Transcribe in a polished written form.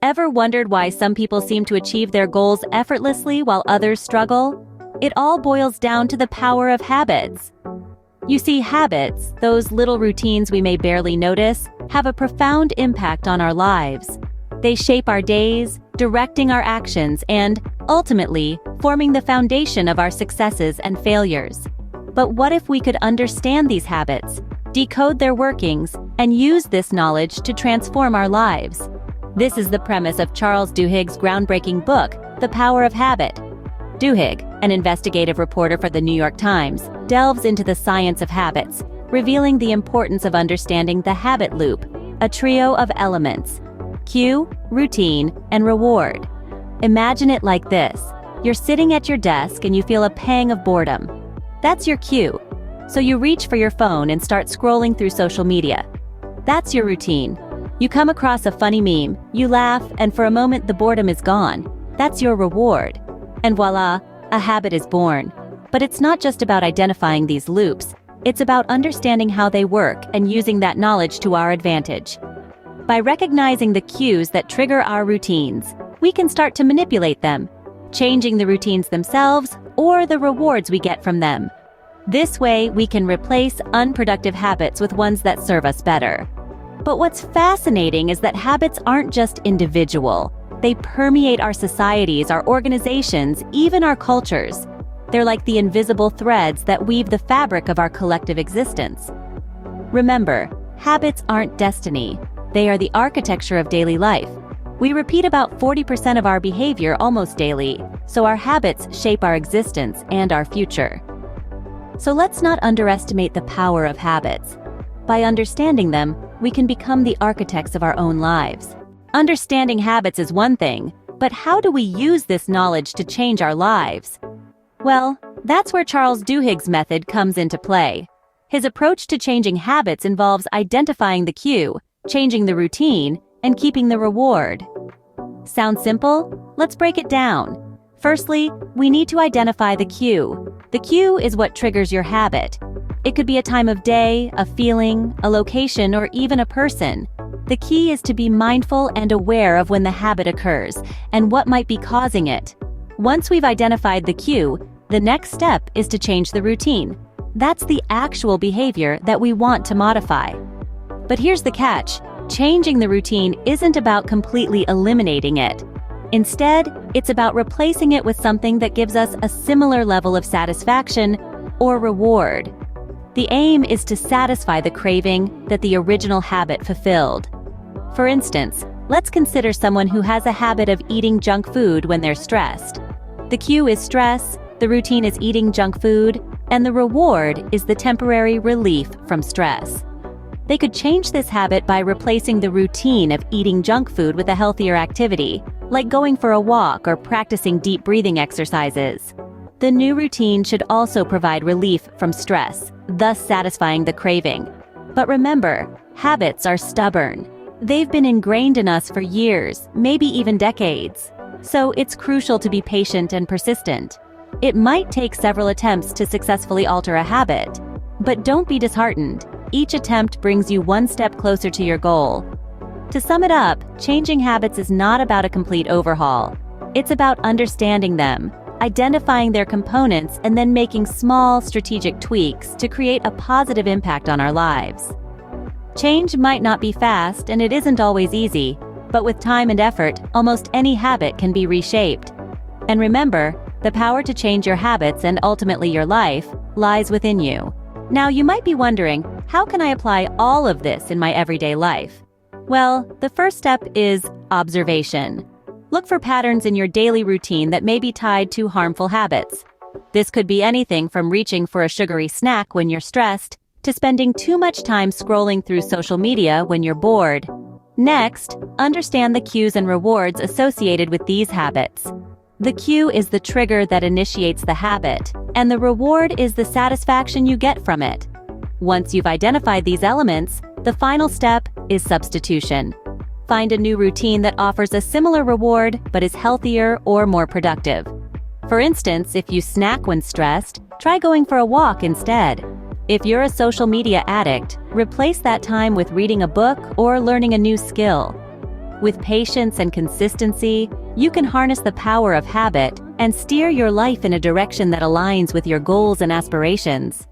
Ever wondered why some people seem to achieve their goals effortlessly while others struggle? It all boils down to the power of habits. You see, habits, those little routines we may barely notice, have a profound impact on our lives. They shape our days, directing our actions, and, ultimately, forming the foundation of our successes and failures. But what if we could understand these habits, decode their workings, and use this knowledge to transform our lives? This is the premise of Charles Duhigg's groundbreaking book, The Power of Habit. Duhigg, an investigative reporter for the New York Times, delves into the science of habits, revealing the importance of understanding the habit loop, a trio of elements: cue, routine, and reward. Imagine it like this. You're sitting at your desk and you feel a pang of boredom. That's your cue. So you reach for your phone and start scrolling through social media. That's your routine. You come across a funny meme, you laugh, and for a moment the boredom is gone. That's your reward. And voila, a habit is born. But it's not just about identifying these loops. It's about understanding how they work and using that knowledge to our advantage. By recognizing the cues that trigger our routines, we can start to manipulate them, changing the routines themselves or the rewards we get from them. This way, we can replace unproductive habits with ones that serve us better. But what's fascinating is that habits aren't just individual. They permeate our societies, our organizations, even our cultures. They're like the invisible threads that weave the fabric of our collective existence. Remember, habits aren't destiny. They are the architecture of daily life. We repeat about 40% of our behavior almost daily, so our habits shape our existence and our future. So let's not underestimate the power of habits. By understanding them, we can become the architects of our own lives. Understanding habits is one thing, but how do we use this knowledge to change our lives? Well, that's where Charles Duhigg's method comes into play. His approach to changing habits involves identifying the cue, changing the routine, and keeping the reward. Sound simple? Let's break it down. Firstly, we need to identify the cue. The cue is what triggers your habit. It could be a time of day, a feeling, a location, or even a person. The key is to be mindful and aware of when the habit occurs and what might be causing it. Once we've identified the cue, the next step is to change the routine. That's the actual behavior that we want to modify. But here's the catch. Changing the routine isn't about completely eliminating it. Instead, it's about replacing it with something that gives us a similar level of satisfaction or reward. The aim is to satisfy the craving that the original habit fulfilled. For instance, let's consider someone who has a habit of eating junk food when they're stressed. The cue is stress, the routine is eating junk food, and the reward is the temporary relief from stress. They could change this habit by replacing the routine of eating junk food with a healthier activity, like going for a walk or practicing deep breathing exercises. The new routine should also provide relief from stress, thus satisfying the craving. But remember, habits are stubborn. They've been ingrained in us for years, maybe even decades. So it's crucial to be patient and persistent. It might take several attempts to successfully alter a habit. But don't be disheartened. Each attempt brings you one step closer to your goal. To sum it up, changing habits is not about a complete overhaul. It's about understanding them, identifying their components, and then making small, strategic tweaks to create a positive impact on our lives. Change might not be fast, and it isn't always easy, but with time and effort, almost any habit can be reshaped. And remember, the power to change your habits and ultimately your life lies within you. Now, you might be wondering, how can I apply all of this in my everyday life? Well, the first step is observation. Look for patterns in your daily routine that may be tied to harmful habits. This could be anything from reaching for a sugary snack when you're stressed to spending too much time scrolling through social media when you're bored. Next, understand the cues and rewards associated with these habits. The cue is the trigger that initiates the habit, and the reward is the satisfaction you get from it. Once you've identified these elements, the final step is substitution. Find a new routine that offers a similar reward but is healthier or more productive. For instance, if you snack when stressed, try going for a walk instead. If you're a social media addict, replace that time with reading a book or learning a new skill. With patience and consistency, you can harness the power of habit and steer your life in a direction that aligns with your goals and aspirations.